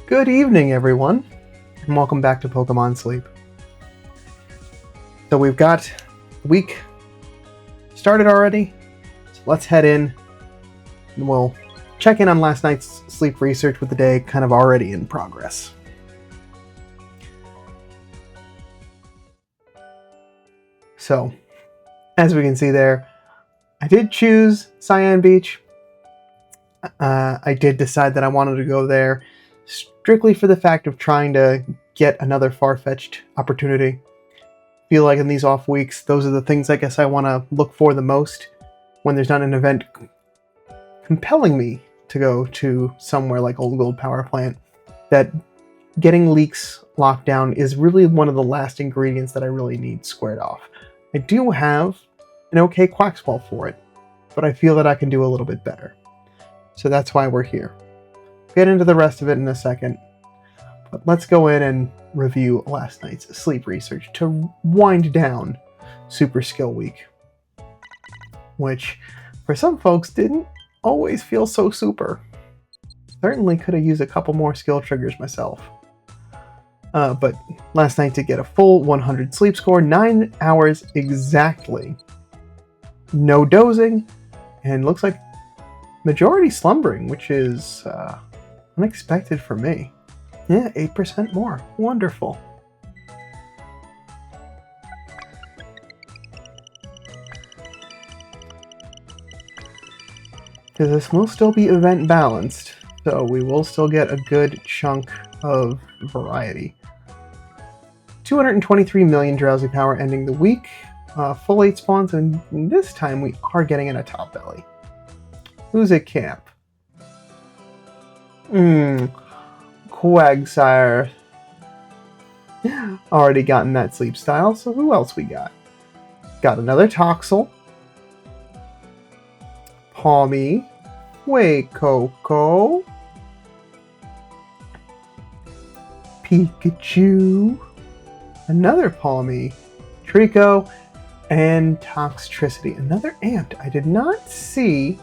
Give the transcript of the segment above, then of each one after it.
Good evening, everyone, and welcome back to Pokémon Sleep. So we've got the week started already, so let's head in, and we'll check in on last night's sleep research with the day kind of already in progress. So, as we can see there, I did choose Cyan Beach. I did decide that I wanted to go there strictly for the fact of trying to get another far-fetched opportunity. Feel like in these off weeks, those are the things I guess I want to look for the most when there's not an event compelling me to go to somewhere like Old Gold Power Plant. That getting leaks locked down is really one of the last ingredients that I really need squared off. I do have an okay Quaxwell for it, but I feel that I can do a little bit better. So that's why we're here. Get into the rest of it in a second, but let's go in and review last night's sleep research to wind down Super Skill Week, which for some folks didn't always feel so super. Certainly could have used a couple more skill triggers myself. But last night to get a full 100 sleep score, 9 hours exactly. No dozing, and looks like majority slumbering, which is unexpected for me. Yeah, 8% more. Wonderful. Because this will still be event balanced, so we will still get a good chunk of variety. 223 million drowsy power ending the week. Full 8 spawns, and this time we are getting in a top belly. Who's at camp? Quagsire. Already gotten that sleep style, so who else we got? Got another Toxel. Palmy. Coco. Pikachu. Another Palmy. Trico. And Toxtricity. Another Amped. I did not see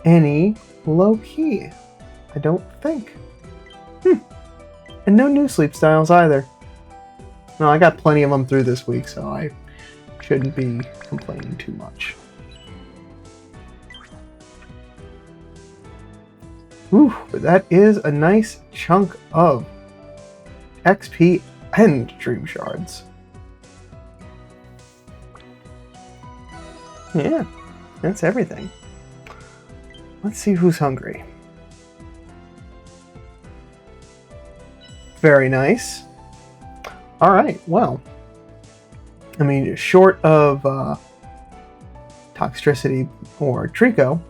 any low-key. I don't think. And no new sleep styles either. No, I got plenty of them through this week, so I shouldn't be complaining too much. Ooh, but that is a nice chunk of XP and Dream Shards. Yeah, that's everything. Let's see who's hungry. Very nice. Alright, well. I mean, short of Toxtricity or Trico,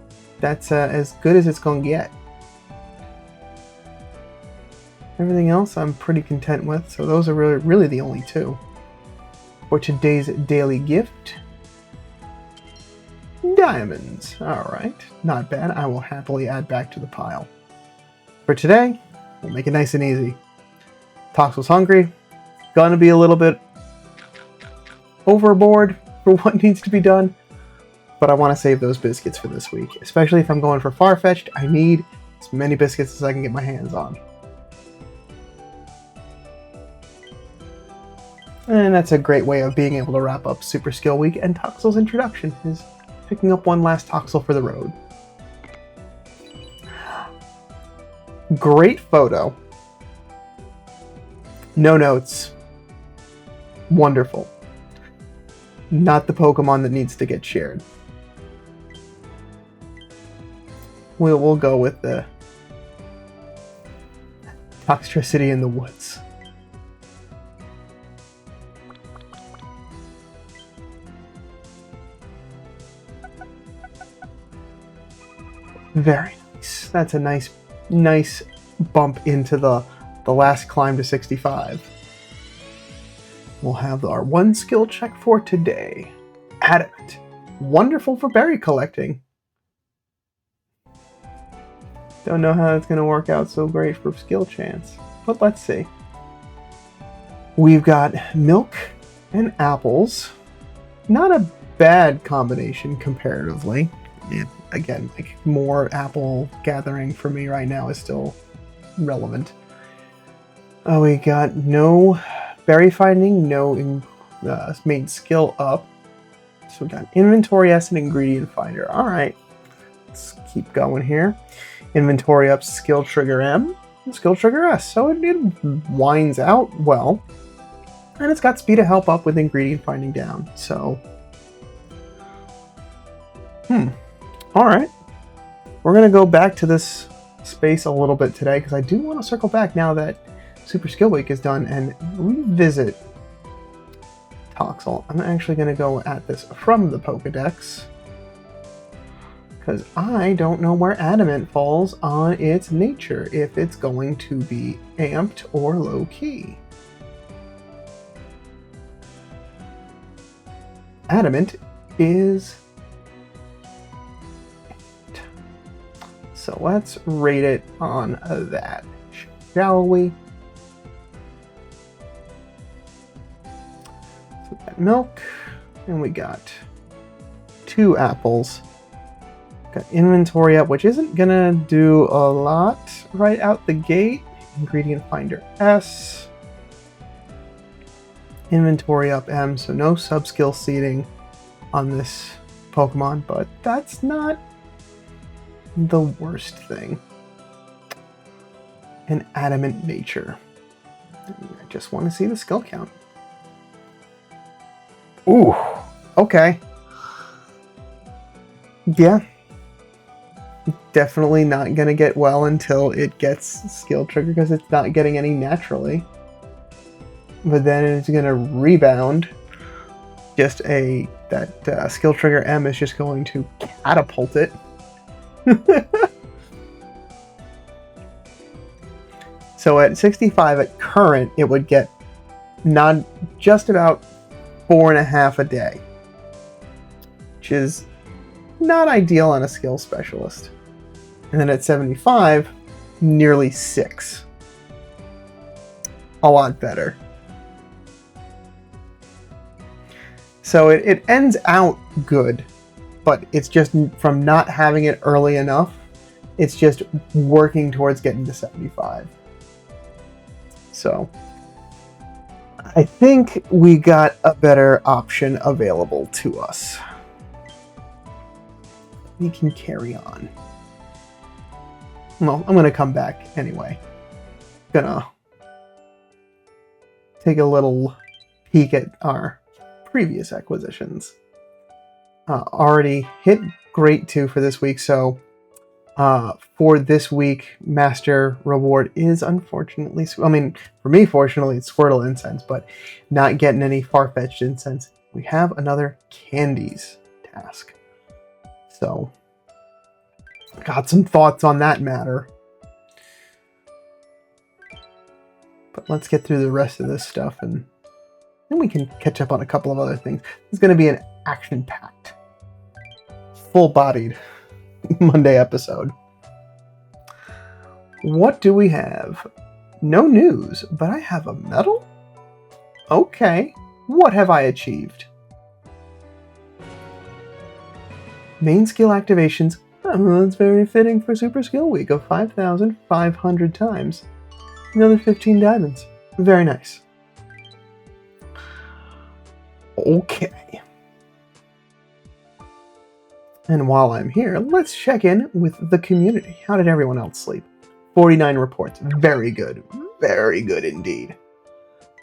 that's as good as it's going to get. Everything else I'm pretty content with, so those are really the only two. For today's daily gift, diamonds. Alright, not bad. I will happily add back to the pile. For today, we'll make it nice and easy. Toxel's hungry. Gonna be a little bit overboard for what needs to be done, but I want to save those biscuits for this week. Especially if I'm going for far-fetched, I need as many biscuits as I can get my hands on. And that's a great way of being able to wrap up Super Skill Week, and Toxel's introduction is picking up one last Toxel for the road. Great photo. No notes. Wonderful. Not the Pokemon that needs to get shared. We'll go with the Toxtricity in the woods. Very nice. That's a nice bump into the last climb to 65. We'll have our one skill check for today. Adamant. Wonderful for berry collecting. Don't know how it's going to work out so great for skill chance, but let's see. We've got milk and apples. Not a bad combination comparatively. Again, like more apple gathering for me right now is still relevant. Oh, we got no berry finding, no main skill up. So we got inventory S and ingredient finder. All right, let's keep going here. Inventory up, skill trigger M, skill trigger S. So it winds out well. And it's got speed of help up with ingredient finding down. So, all right. We're going to go back to this space a little bit today because I do want to circle back now that Super Skill Week is done and revisit Toxel. I'm actually going to go at this from the Pokedex because I don't know where Adamant falls on its nature, if it's going to be amped or low-key. Adamant is... So let's rate it on that, shall we? So we got milk, and we got 2 apples. Got inventory up, which isn't gonna do a lot right out the gate. Ingredient finder S. Inventory up M, so no sub-skill seeding on this Pokemon, but that's not the worst thing. An adamant nature. I just want to see the skill count. Ooh, okay. Yeah. Definitely not gonna get well until it gets skill trigger because it's not getting any naturally. But then it's gonna rebound. Just that skill trigger M is just going to catapult it. So at 65 at current, it would get not just about 4.5 a day, which is not ideal on a skill specialist. And then at 75, nearly 6. A lot better. So it ends out good, but it's just from not having it early enough, it's just working towards getting to 75. So I think we got a better option available to us. We can carry on. Well, I'm going to come back anyway. Gonna take a little peek at our previous acquisitions. Already hit grade 2 for this week, so for this week, Master Reward is unfortunately, I mean, for me, fortunately, it's Squirtle Incense, but not getting any far-fetched incense. We have another Candies task. So, got some thoughts on that matter. But let's get through the rest of this stuff, and then we can catch up on a couple of other things. It's going to be an action-packed, full-bodied Monday episode. What do we have? No news, but I have a medal? Okay, what have I achieved? Main skill activations. Oh, that's very fitting for Super Skill Week of 5,500 times. Another 15 diamonds. Very nice. Okay. And while I'm here, let's check in with the community. How did everyone else sleep? 49 reports. Very good. Very good indeed.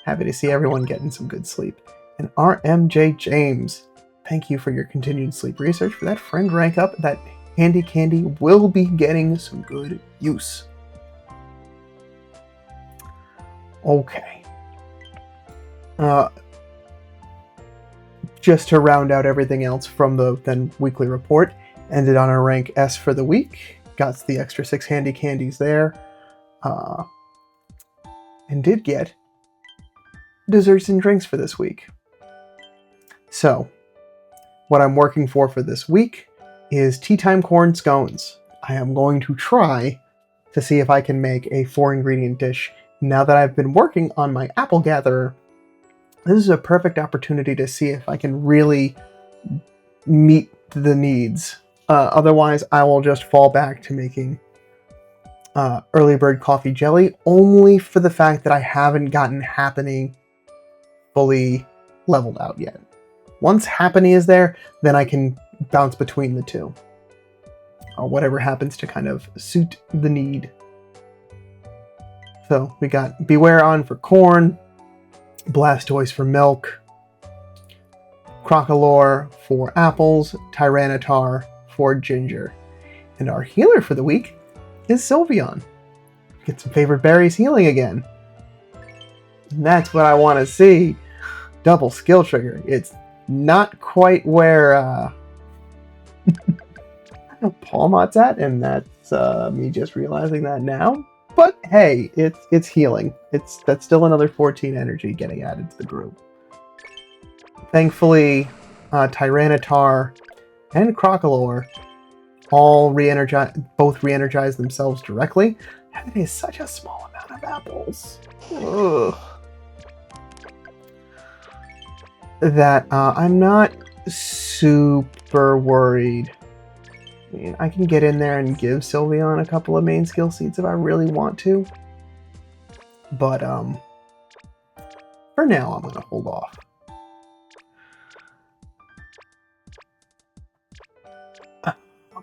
Happy to see everyone getting some good sleep. And RMJ James, thank you for your continued sleep research. For that friend rank up, that handy candy will be getting some good use. Okay. Just to round out everything else from the then weekly report, ended on a rank S for the week, got the extra 6 handy candies there, and did get desserts and drinks for this week. So, what I'm working for this week is tea time corn scones. I am going to try to see if I can make a 4-ingredient dish. Now that I've been working on my apple gatherer, this is a perfect opportunity to see if I can really meet the needs. Otherwise, I will just fall back to making early bird coffee jelly, only for the fact that I haven't gotten Happening fully leveled out yet. Once Happening is there, then I can bounce between the two. Whatever happens to kind of suit the need. So we got Beware on for corn, Blastoise for milk, Crocolore for apples, Tyranitar for ginger. And our healer for the week is Sylveon. Get some favorite berries healing again. And that's what I want to see. Double skill trigger. It's not quite where Palmot's at, and that's me just realizing that now. But hey, it's healing. That's still another 14 energy getting added to the group. Thankfully, Tyranitar and Crocolore all both re-energize themselves directly. And it is such a small amount of apples. Ugh. That I'm not super worried. I mean, I can get in there and give Sylveon a couple of main skill seeds if I really want to. But for now, I'm going to hold off.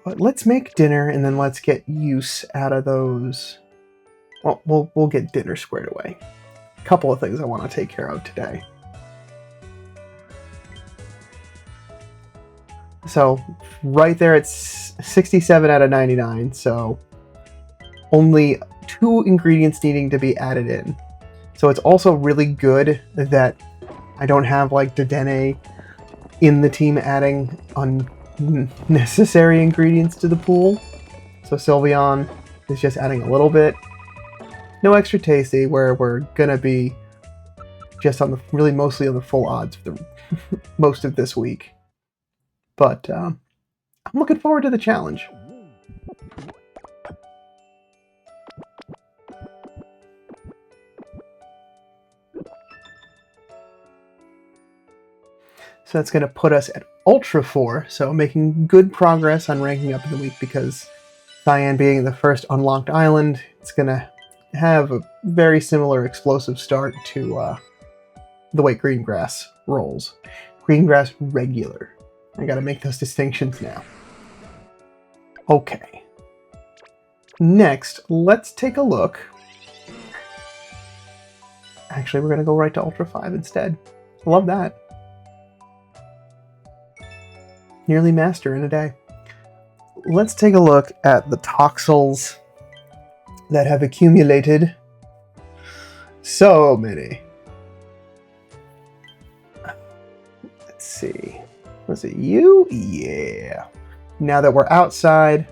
But let's make dinner, and then let's get use out of those. Well, we'll get dinner squared away. A couple of things I want to take care of today. So right there, it's 67 out of 99. So only 2 ingredients needing to be added in. So it's also really good that I don't have like Dedenne in the team adding unnecessary ingredients to the pool. So Sylveon is just adding a little bit. No extra tasty, where we're gonna be just on the mostly on the full odds for the most of this week. But I'm looking forward to the challenge. So that's going to put us at Ultra 4, so making good progress on ranking up in the week, because Cyan being the first unlocked island, it's going to have a very similar explosive start to the way Greengrass rolls. Greengrass regular. I gotta make those distinctions now. Okay. Next, let's take a look. Actually, we're gonna go right to Ultra 5 instead. Love that. Nearly master in a day. Let's take a look at the Toxels that have accumulated. So many. Let's see. Was it you? Yeah. Now that we're outside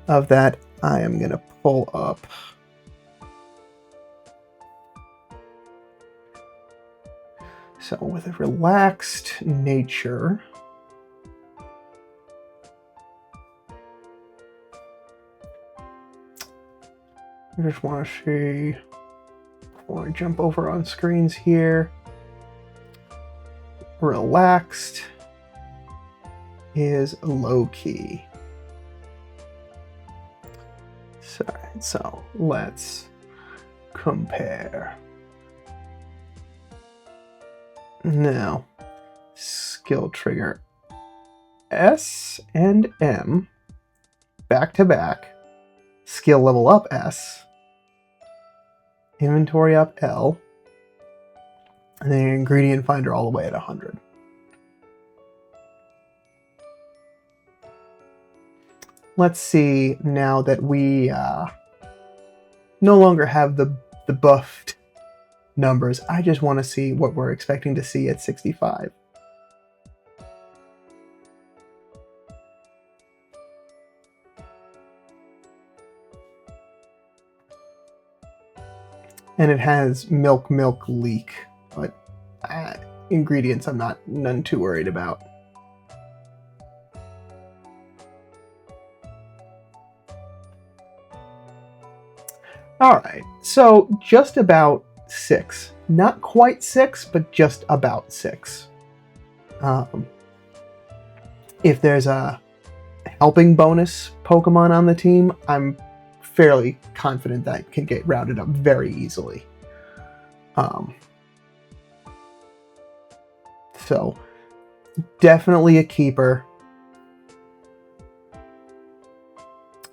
of that, I am going to pull up so with a relaxed nature, I just want to see, before I jump over on screens here, relaxed is low key. So let's compare. Now, skill trigger S and M back to back, skill level up S, inventory up L, and then ingredient finder all the way at 100. Let's see now that we no longer have the buffed numbers. I just want to see what we're expecting to see at 65. And it has milk leak, but ingredients I'm none too worried about. Alright, so just about 6. Not quite 6, but just about 6. If there's a helping bonus Pokemon on the team, I'm fairly confident that can get rounded up very easily. So definitely a keeper.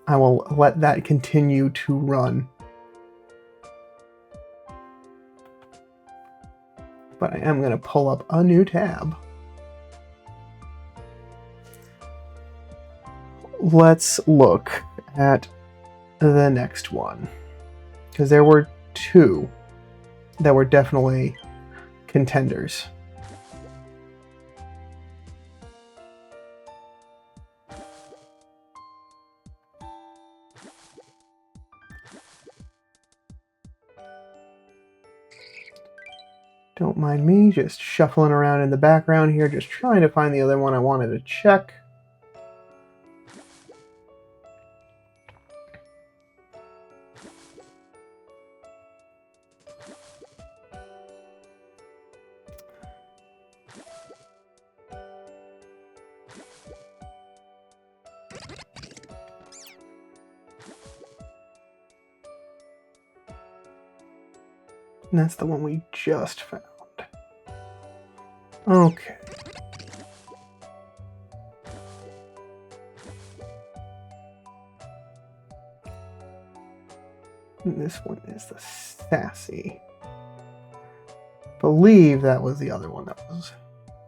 I will let that continue to run. But I am going to pull up a new tab. Let's look at the next one. Because there were two that were definitely contenders. Don't mind me just shuffling around in the background here, just trying to find the other one I wanted to check. And that's the one we just found. Okay. And this one is the Sassy. Believe that was the other one that was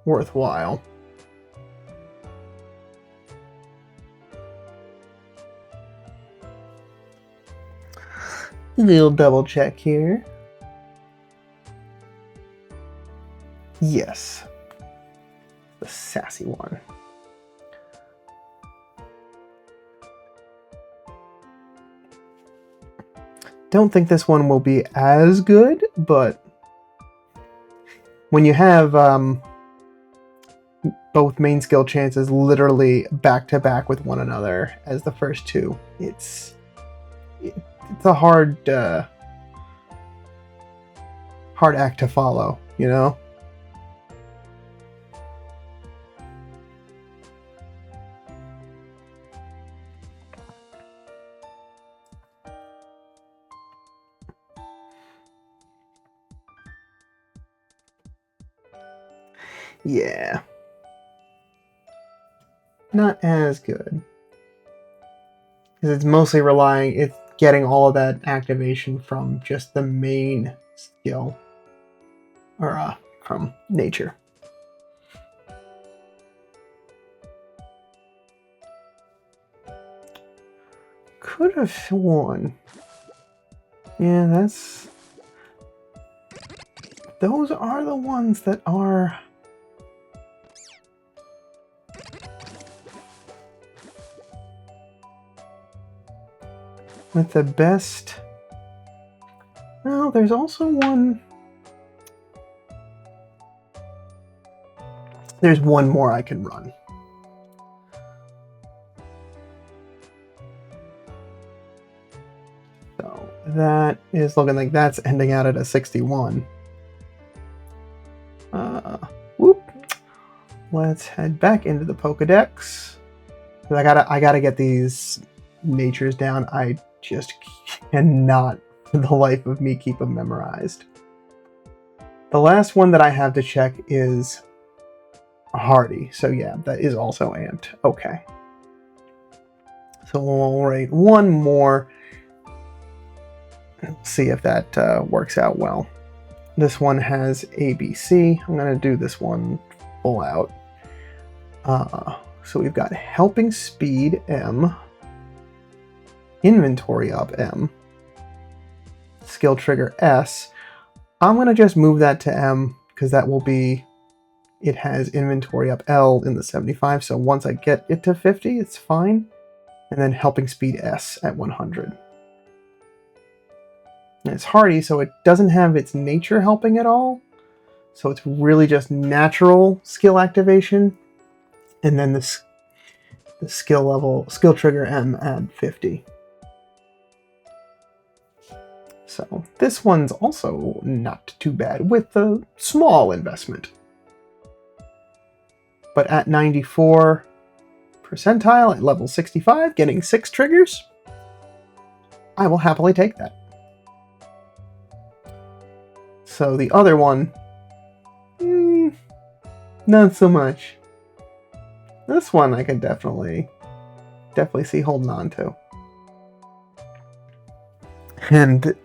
worthwhile. A little double check here. Yes, the Sassy one. Don't think this one will be as good, but when you have both main skill chances literally back to back with one another as the first two, it's a hard act to follow, you know? Yeah. Not as good. Because it's mostly it's getting all of that activation from just the main skill. Or from nature. Could have sworn. Yeah, those are the ones that are with the best. Well, there's also one. There's one more I can run. So that is looking like that's ending out at a 61. Whoop. Let's head back into the Pokedex. I gotta get these natures down. I just cannot, for the life of me, keep them memorized. The last one that I have to check is Hardy. So yeah, that is also amped. Okay. So we'll rate one more. See if that works out well. This one has ABC. I'm going to do this one full out. So we've got Helping Speed M, Inventory Up M, Skill Trigger S. I'm going to just move that to M because that will be, it has Inventory Up L in the 75. So once I get it to 50, it's fine. And then Helping Speed S at 100. And it's hardy, so it doesn't have its nature helping at all. So it's really just natural skill activation. And then the skill trigger M at 50. So this one's also not too bad with a small investment. But at 94% percentile at level 65, getting 6 triggers. I will happily take that. So the other one, not so much. This one I can definitely see holding on to. And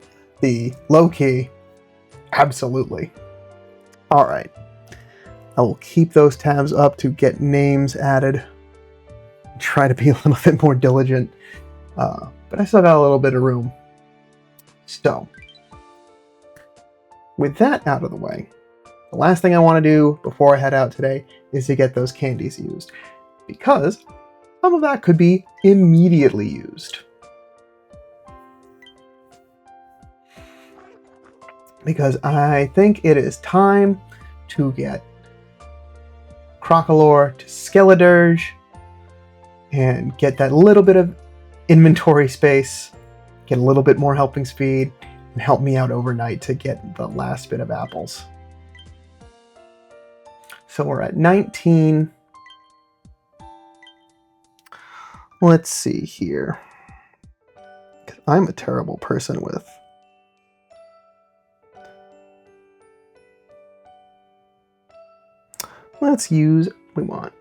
the low key, absolutely. All right. I will keep those tabs up to get names added. Try to be a little bit more diligent. But I still got a little bit of room. So, with that out of the way, the last thing I want to do before I head out today is to get those candies used. Because some of that could be immediately used. Because I think it is time to get Crocolore to Skeledirge and get that little bit of inventory space, get a little bit more helping speed, and help me out overnight to get the last bit of apples. So we're at 19. Let's see here. I'm a terrible person with... Let's use what we want.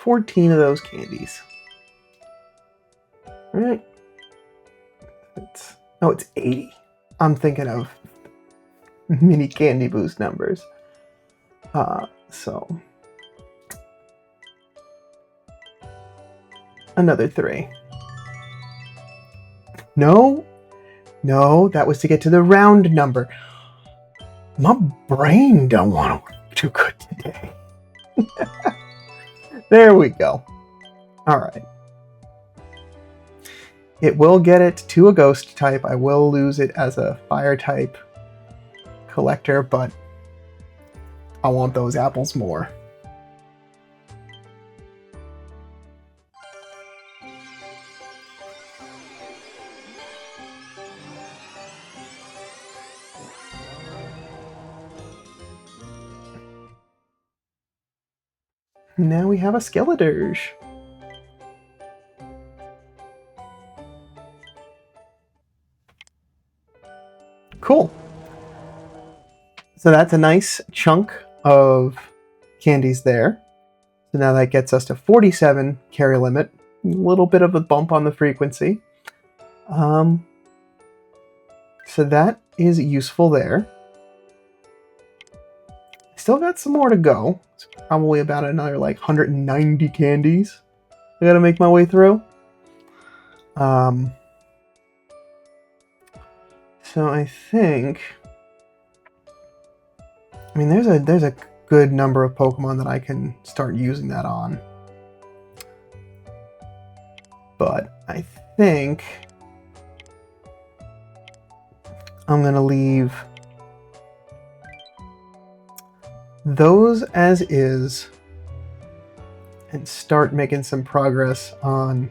$14 of those candies. All right. It's 80. I'm thinking of mini candy boost numbers. So another 3. No, that was to get to the round number. My brain don't want to work too good today. There we go. All right. It will get it to a ghost type. I will lose it as a fire type collector, but I want those apples more. Now we have a Skeledirge. Cool. So that's a nice chunk of candies there. So now that gets us to 47 carry limit. A little bit of a bump on the frequency. So that is useful there. Still got some more to go. It's probably about another like 190 candies I gotta make my way through. So I think, I mean, there's a good number of Pokemon that I can start using that on. But I think I'm gonna leave those as is and start making some progress on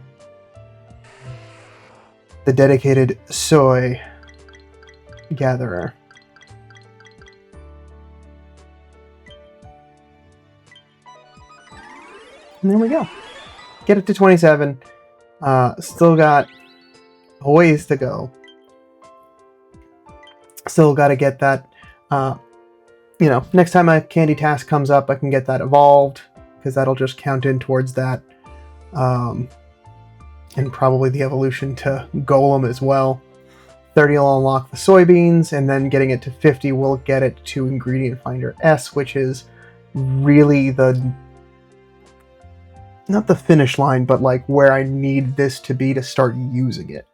the dedicated soy gatherer. And there we go. Get it to 27. Still got a ways to go. Still got to get that, next time a candy task comes up, I can get that evolved, because that'll just count in towards that. And probably the evolution to Golem as well. 30 will unlock the soybeans, and then getting it to 50 will get it to Ingredient Finder S, which is really not the finish line, but like where I need this to be to start using it.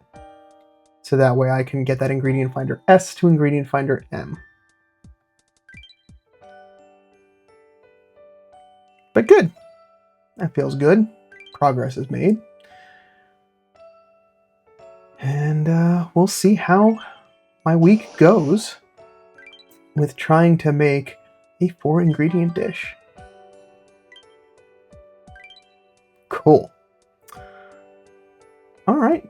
So that way I can get that Ingredient Finder S to Ingredient Finder M. But good. That feels good. Progress is made. And we'll see how my week goes with trying to make a 4-ingredient dish. Cool. All right.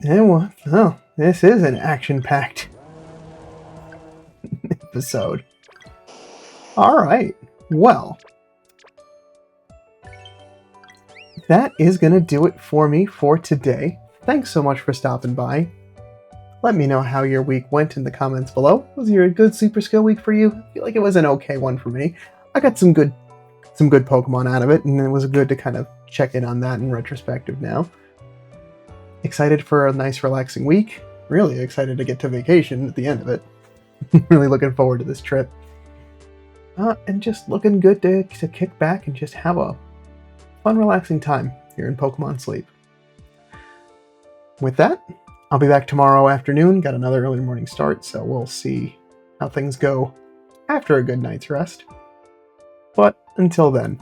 And this is an action-packed episode. Alright, well, that is going to do it for me for today. Thanks so much for stopping by. Let me know how your week went in the comments below. Was it a good super skill week for you? I feel like it was an okay one for me. I got some good Pokemon out of it, and it was good to kind of check in on that in retrospective now. Excited for a nice relaxing week. Really excited to get to vacation at the end of it. Really looking forward to this trip. And just looking good to kick back and just have a fun, relaxing time here in Pokemon Sleep. With that, I'll be back tomorrow afternoon. Got another early morning start, so we'll see how things go after a good night's rest. But until then,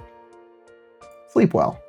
sleep well.